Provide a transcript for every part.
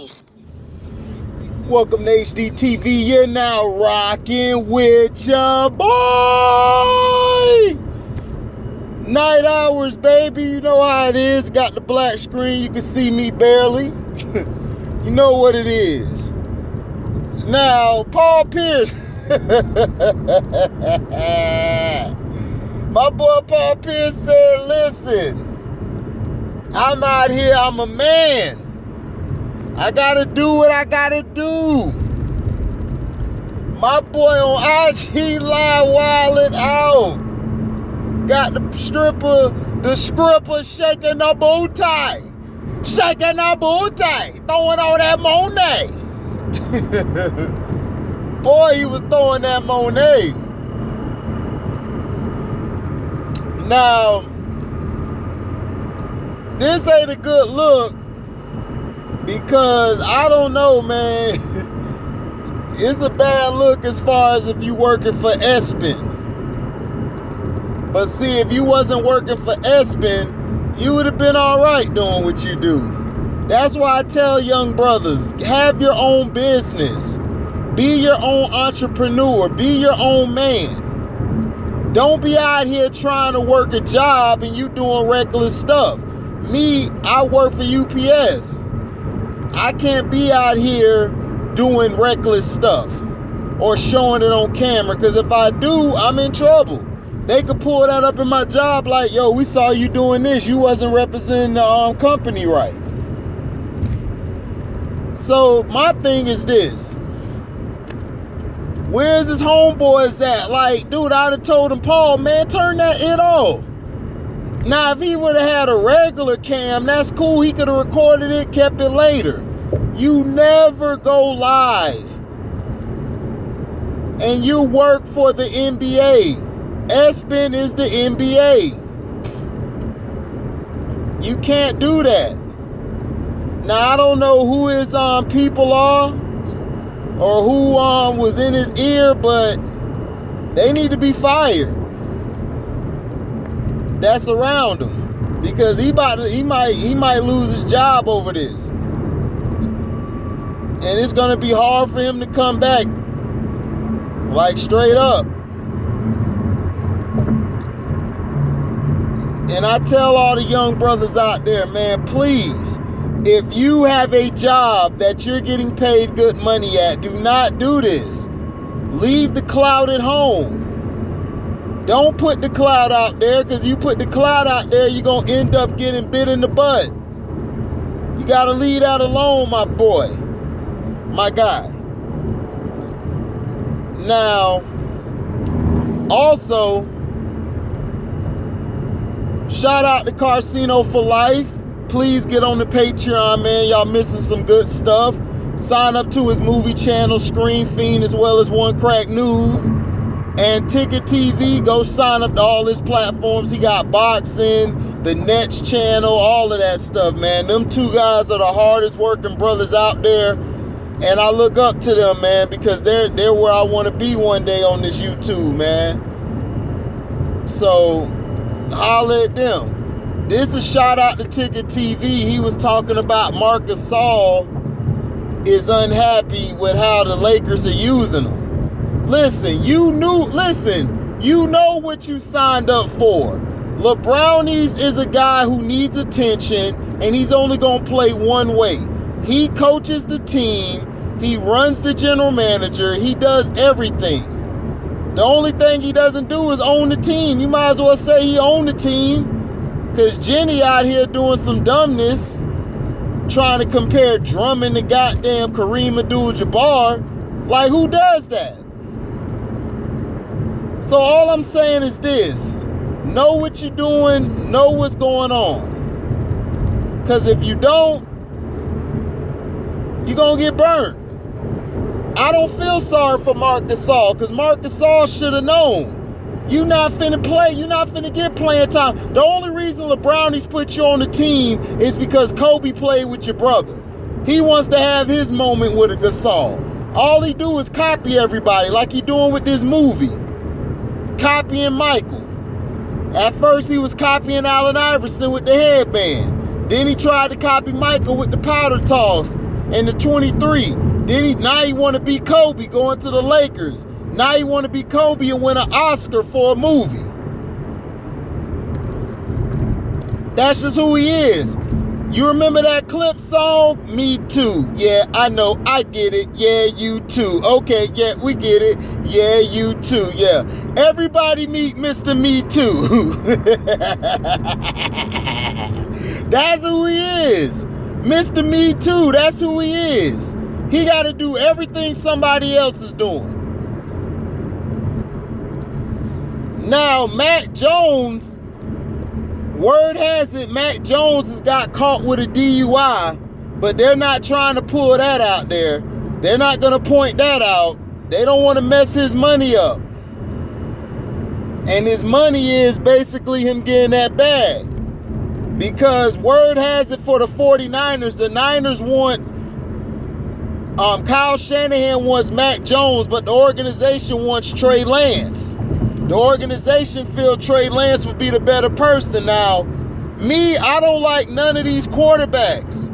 East. Welcome to HDTV. You're now rocking with your boy. Night hours, baby. You know how it is. Got the black screen. You can see me barely. You know what it is. Now, Paul Pierce. My boy Paul Pierce said, listen, I'm out here. I'm a man. I gotta do what I gotta do. My boy on IG Live wildin' out. Got the stripper shaking the booty. Shaking the booty. Throwing all that Monet. Boy, he was throwing that Monet. Now, this ain't a good look. Because I don't know, man. It's a bad look as far as if you working for ESPN. But see, if you wasn't working for ESPN, you would have been all right doing what you do. That's why I tell young brothers, have your own business. Be your own entrepreneur. Be your own man. Don't be out here trying to work a job and you doing reckless stuff. Me, I work for UPS. I can't be out here doing reckless stuff or showing it on camera, because if I do, I'm in trouble. They could pull that up in my job like, yo, we saw you doing this. You wasn't representing the company right. So my thing is this. Where's his homeboys at? Like, dude, I'd have told him, Paul, man, turn that it off. Now, if he would have had a regular cam, that's cool. He could have recorded it, kept it later. You never go live. And you work for the NBA. ESPN is the NBA. You can't do that. Now, I don't know who his people are or who was in his ear, but they need to be fired. That's around him, because he might lose his job over this, and it's gonna be hard for him to come back, like straight up. And I tell all the young brothers out there, man, please, if you have a job that you're getting paid good money at, do not do this. Leave the clout at home. Don't put the cloud out there, because you put the cloud out there, you're going to end up getting bit in the butt. You got to leave that alone, my boy, my guy. Now, also, shout out to Carcino for Life. Please get on the Patreon, man. Y'all missing some good stuff. Sign up to his movie channel, Screen Fiend, as well as One Crack News. And Ticket TV, go sign up to all his platforms. He got boxing, the Nets channel, all of that stuff, man. Them two guys are the hardest working brothers out there. And I look up to them, man, because they're where I want to be one day on this YouTube, man. So, holla at them. This is a shout out to Ticket TV. He was talking about Marc Gasol is unhappy with how the Lakers are using him. Listen, you know what you signed up for. LeBrownies is a guy who needs attention, and he's only going to play one way. He coaches the team, he runs the general manager, he does everything. The only thing he doesn't do is own the team. You might as well say he owned the team, because Jenny out here doing some dumbness, trying to compare Drummond to goddamn Kareem Abdul-Jabbar. Like, who does that? So all I'm saying is this. Know what you're doing. Know what's going on. Because if you don't, you're going to get burned. I don't feel sorry for Marc Gasol, because Marc Gasol should have known. You not finna play. You not finna get playing time. The only reason LeBrownies put you on the team is because Kobe played with your brother. He wants to have his moment with a Gasol. All he do is copy everybody like he doing with this movie. Copying Michael. At first he was copying Allen Iverson with the headband. Then he tried to copy Michael with the powder toss. in the 23. Now he want to be Kobe going to the Lakers. Now he want to be Kobe and win an Oscar for a movie. That's just who he is. You remember that Clip song? Me too. Yeah, I know. I get it. Yeah, you too. Okay, yeah, we get it. Yeah, you too. Yeah. Everybody meet Mr. Me Too. That's who he is. Mr. Me Too. That's who he is. He got to do everything somebody else is doing. Now, Mac Jones, word has it, Mac Jones has got caught with a DUI, but they're not trying to pull that out there. They're not going to point that out. They don't want to mess his money up. And his money is basically him getting that bag. Because word has it for the 49ers, the Niners want, Kyle Shanahan wants Mac Jones, but the organization wants Trey Lance. The organization feel Trey Lance would be the better person. Now, me, I don't like none of these quarterbacks.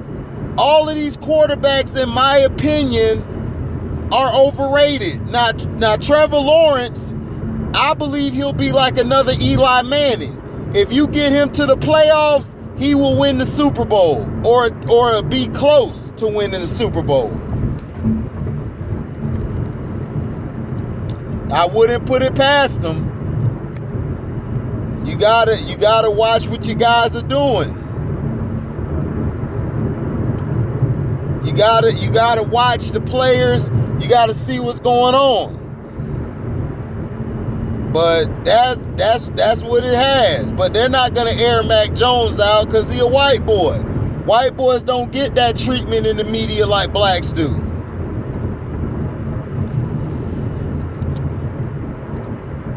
All of these quarterbacks, in my opinion, are overrated. Now Trevor Lawrence, I believe he'll be like another Eli Manning. If you get him to the playoffs, he will win the Super Bowl or be close to winning the Super Bowl. I wouldn't put it past them. You gotta watch what you guys are doing. You gotta watch the players. You gotta see what's going on. But that's what it has. But they're not gonna air Mac Jones out because he a white boy. White boys don't get that treatment in the media like blacks do.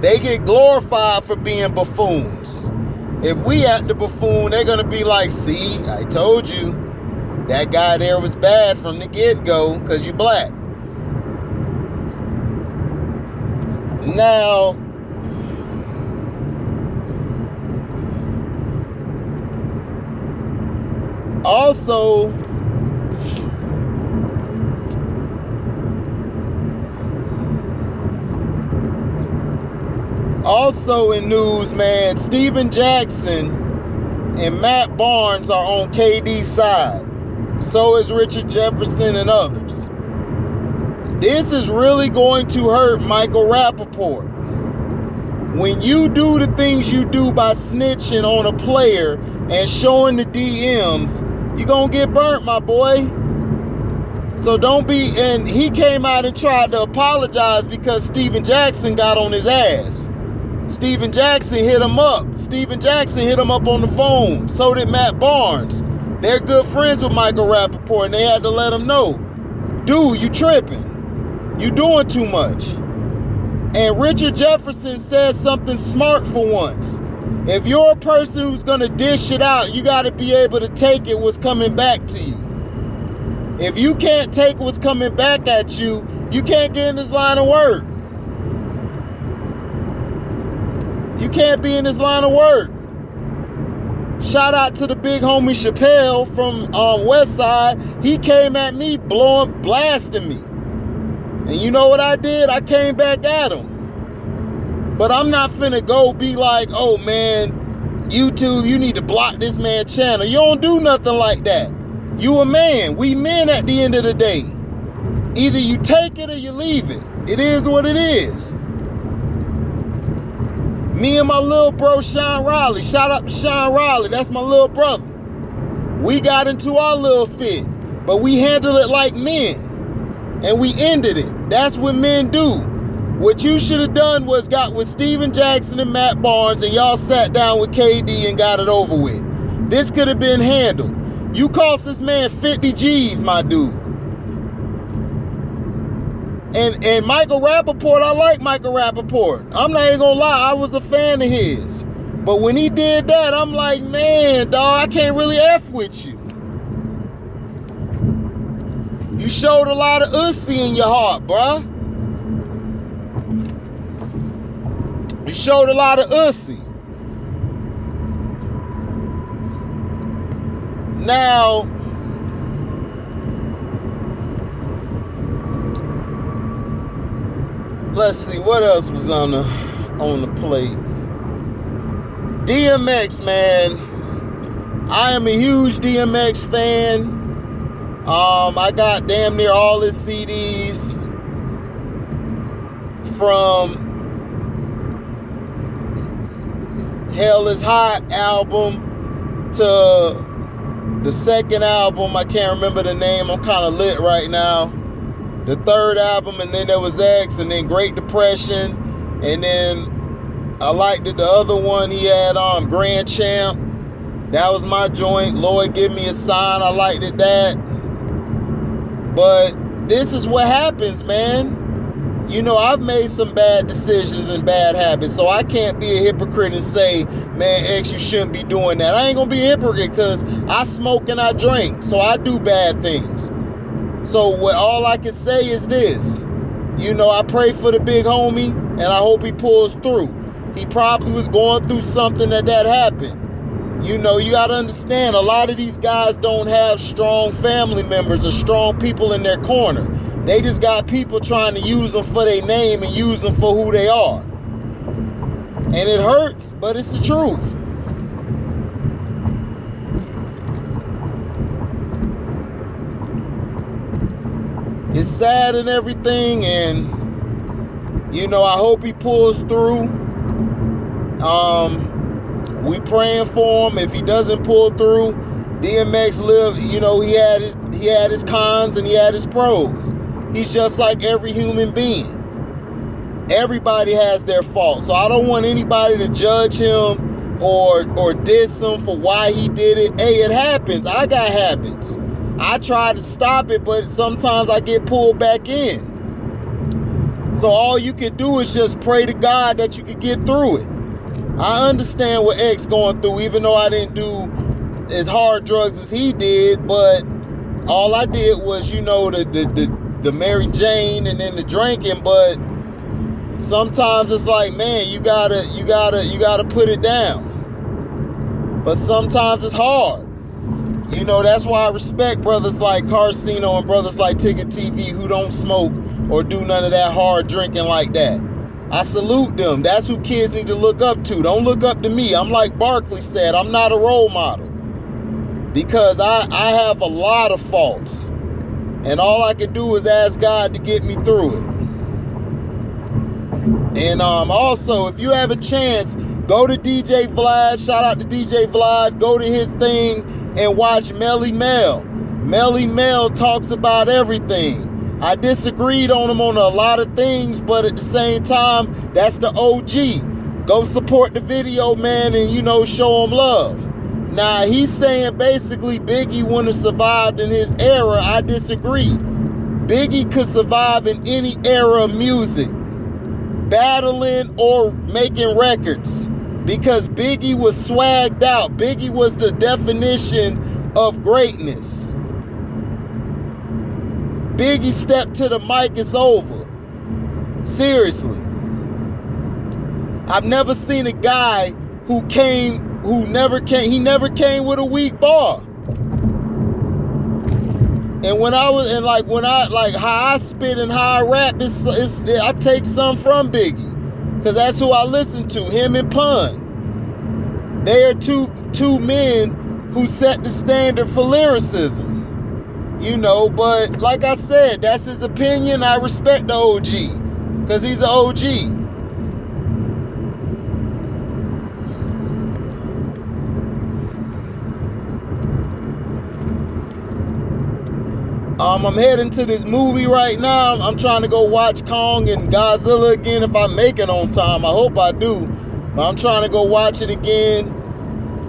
They get glorified for being buffoons. If we act the buffoon, they're gonna be like, see, I told you, that guy there was bad from the get-go because you're black. Now, also, in news, man, Steven Jackson and Matt Barnes are on KD's side. So is Richard Jefferson and others. This is really going to hurt Michael Rappaport. When you do the things you do by snitching on a player and showing the DMs, you're going to get burnt, my boy. So don't be, and he came out and tried to apologize because Steven Jackson got on his ass. Steven Jackson hit him up. Steven Jackson hit him up on the phone. So did Matt Barnes. They're good friends with Michael Rappaport, and they had to let him know, dude, you tripping. You doing too much. And Richard Jefferson says something smart for once. If you're a person who's going to dish it out, you got to be able to take it what's coming back to you. If you can't take what's coming back at you, you can't get in this line of work. You can't be in this line of work. Shout out to the big homie Chappelle from West Side. He came at me blasting me. And you know what I did? I came back at him. But I'm not finna go be like, oh man, YouTube, you need to block this man's channel. You don't do nothing like that. You a man. We men at the end of the day. Either you take it or you leave it. It is what it is. Me and my little bro, Sean Riley. Shout out to Sean Riley. That's my little brother. We got into our little fit, but we handled it like men. And we ended it. That's what men do. What you should have done was got with Steven Jackson and Matt Barnes and y'all sat down with KD and got it over with. This could have been handled. You cost this man 50 G's, my dude. And Michael Rappaport, I like Michael Rappaport. I'm not even gonna lie, I was a fan of his. But when he did that, I'm like, man, dawg, I can't really F with you. You showed a lot of ussy in your heart, bruh. You showed a lot of ussy. Now, Let's see what else was on the plate. DMX, man. I am a huge DMX fan. I got damn near all his CDs from Hell is Hot album to the second album. I can't remember the name. I'm kind of lit right now. The third album, and then there was X, and then Great Depression, and then I liked it. The other one he had on Grand Champ. That was my joint. Lord, give me a sign. I liked it that. But this is what happens, man. You know, I've made some bad decisions and bad habits, so I can't be a hypocrite and say, man, X, you shouldn't be doing that. I ain't gonna be a hypocrite because I smoke and I drink, so I do bad things. So what all I can say is this. You know, I pray for the big homie, and I hope he pulls through. He probably was going through something that happened. You know, you got to understand, a lot of these guys don't have strong family members or strong people in their corner. They just got people trying to use them for their name and use them for who they are. And it hurts, but it's the truth. It's sad and everything, and, you know, I hope he pulls through. We praying for him. If he doesn't pull through, DMX lived, you know, he had his cons and he had his pros. He's just like every human being. Everybody has their faults. So I don't want anybody to judge him or diss him for why he did it. Hey, it happens. I got habits. I try to stop it, but sometimes I get pulled back in. So all you can do is just pray to God that you can get through it. I understand what X going through, even though I didn't do as hard drugs as he did, but all I did was, you know, the Mary Jane and then the drinking. But sometimes it's like, man, you gotta put it down. But sometimes it's hard. You know, that's why I respect brothers like Carcino and brothers like Ticket TV who don't smoke or do none of that hard drinking like that. I salute them. That's who kids need to look up to. Don't look up to me. I'm like Barkley said, I'm not a role model. Because I have a lot of faults. And all I can do is ask God to get me through it. And also, if you have a chance, go to DJ Vlad. Shout out to DJ Vlad. Go to his thing and watch Melly Mel. Melly Mel talks about everything. I disagreed on him on a lot of things, but at the same time, that's the OG. Go support the video, man, and, you know, show him love. Now, he's saying basically Biggie wouldn't have survived in his era. I disagree. Biggie could survive in any era of music, battling or making records, because Biggie was swagged out. Biggie was the definition of greatness. Biggie stepped to the mic, it's over. Seriously. I've never seen a guy who never came with a weak bar. And when I how I spit and how I rap, I take some from Biggie. Because that's who I listen to, him and Pun. They are two men who set the standard for lyricism. You know, but like I said, that's his opinion. I respect the OG, because he's an OG. I'm heading to this movie right now. I'm trying to go watch Kong and Godzilla again if I make it on time. I hope I do. But I'm trying to go watch it again.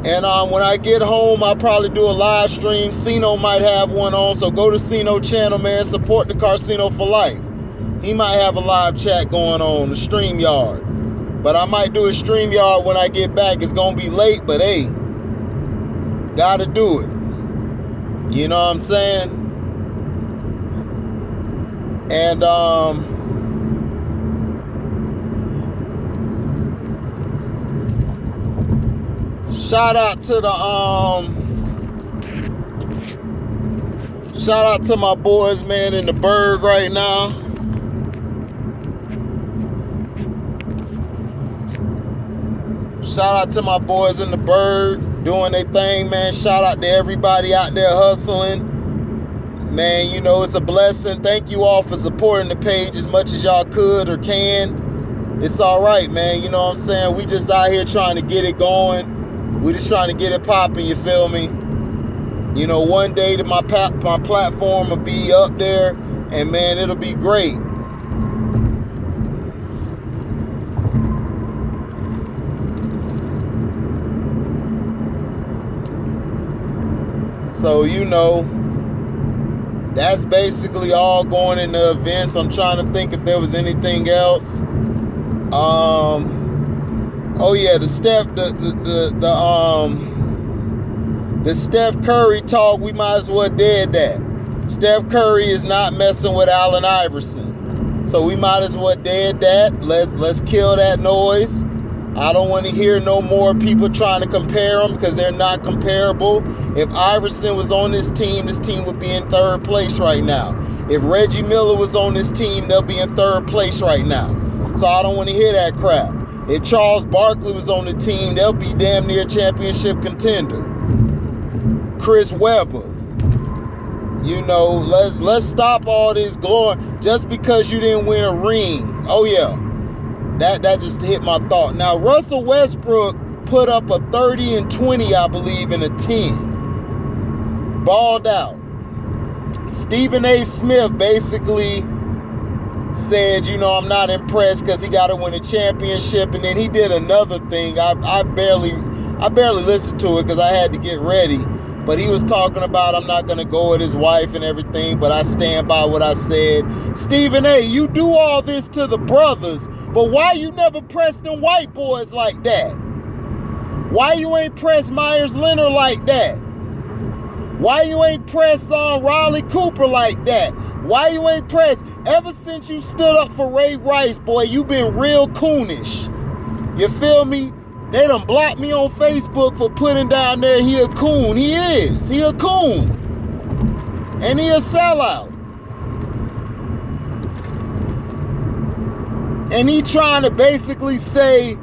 And when I get home, I'll probably do a live stream. Cino might have one on, so go to Cino channel, man. Support the Carcino for life. He might have a live chat going on, the StreamYard. But I might do a StreamYard when I get back. It's going to be late, but hey, gotta do it. You know what I'm saying? And, shout out to my boys, man, in the Berg right now. Shout out to my boys in the Bird doing their thing, man. Shout out to everybody out there hustling. Man, you know, it's a blessing. Thank you all for supporting the page as much as y'all could or can. It's all right, man. You know what I'm saying? We just out here trying to get it going. We just trying to get it popping, you feel me? You know, one day my platform will be up there, and man, it'll be great. So, you know, that's basically all going into events. I'm trying to think if there was anything else. Oh yeah, the Steph Curry talk, we might as well dead that. Steph Curry is not messing with Allen Iverson. So we might as well dead that. Let's kill that noise. I don't want to hear no more people trying to compare them because they're not comparable. If Iverson was on this team would be in third place right now. If Reggie Miller was on this team, they'll be in third place right now. So I don't want to hear that crap. If Charles Barkley was on the team, they'll be damn near championship contender. Chris Webber. You know, let's stop all this glory just because you didn't win a ring. Oh yeah. That just hit my thought. Now, Russell Westbrook put up a 30 and 20, I believe, in a 10. Balled out. Stephen A. Smith basically said, you know, I'm not impressed because he got to win a championship. And then he did another thing. I barely listened to it because I had to get ready. But he was talking about I'm not going to go with his wife and everything, but I stand by what I said. Stephen A., you do all this to the brothers, but why you never press them white boys like that? Why you ain't press Myers Leonard like that? Why you ain't press Riley Cooper like that? Why you ain't press? Ever since you stood up for Ray Rice, boy, you been real coonish. You feel me? They done blocked me on Facebook for putting down there he a coon. He is. He a coon. And he a sellout. And he trying to basically say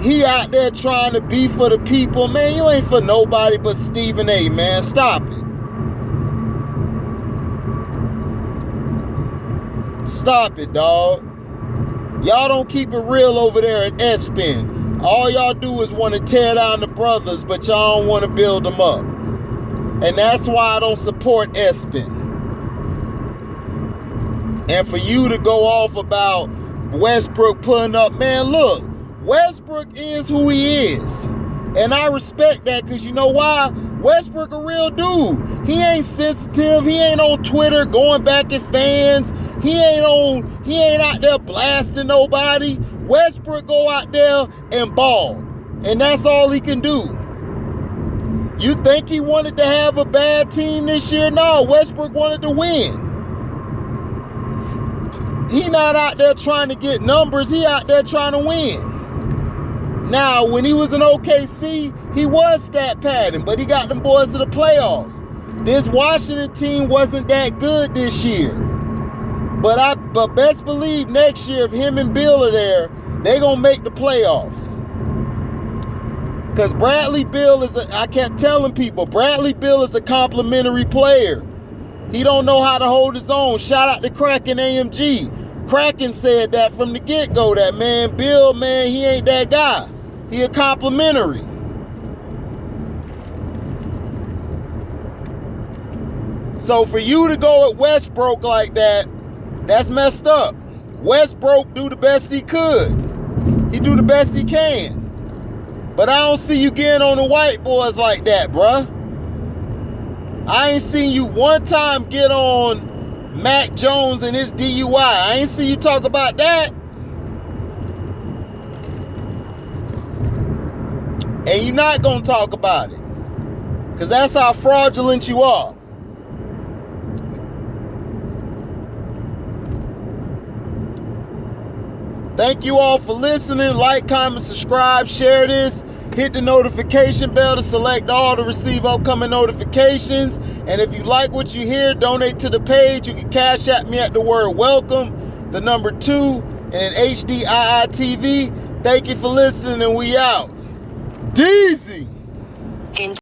he out there trying to be for the people. Man, you ain't for nobody but Stephen A., man. Stop it. Stop it, dog. Y'all don't keep it real over there at ESPN. All y'all do is want to tear down the brothers, but y'all don't want to build them up. And that's why I don't support ESPN. And for you to go off about Westbrook putting up, man, look, Westbrook is who he is. And I respect that because you know why? Westbrook a real dude. He ain't sensitive. He ain't on Twitter going back at fans. He ain't out there blasting nobody. Westbrook go out there and ball. And that's all he can do. You think he wanted to have a bad team this year? No, Westbrook wanted to win. He not out there trying to get numbers. He out there trying to win. Now, when he was in OKC, he was stat padding, but he got them boys to the playoffs. This Washington team wasn't that good this year. But best believe next year, if him and Bill are there, they gonna make the playoffs. Because Bradley Beal I kept telling people, Bradley Beal is a complimentary player. He don't know how to hold his own. Shout out to Kraken AMG. Kraken said that from the get-go, that man, Bill, man, he ain't that guy. He a complimentary. So for you to go at Westbrook like that, that's messed up. Westbrook do the best he could. He do the best he can. But I don't see you getting on the white boys like that, bruh. I ain't seen you one time get on Mac Jones and his DUI. I ain't see you talk about that. And you're not going to talk about it. Because that's how fraudulent you are. Thank you all for listening. Like, comment, subscribe, share this. Hit the notification bell to select all to receive upcoming notifications. And if you like what you hear, donate to the page. You can cash at me at the word welcome, the number 2, and an HDIITV. Thank you for listening, and we out. Deezy.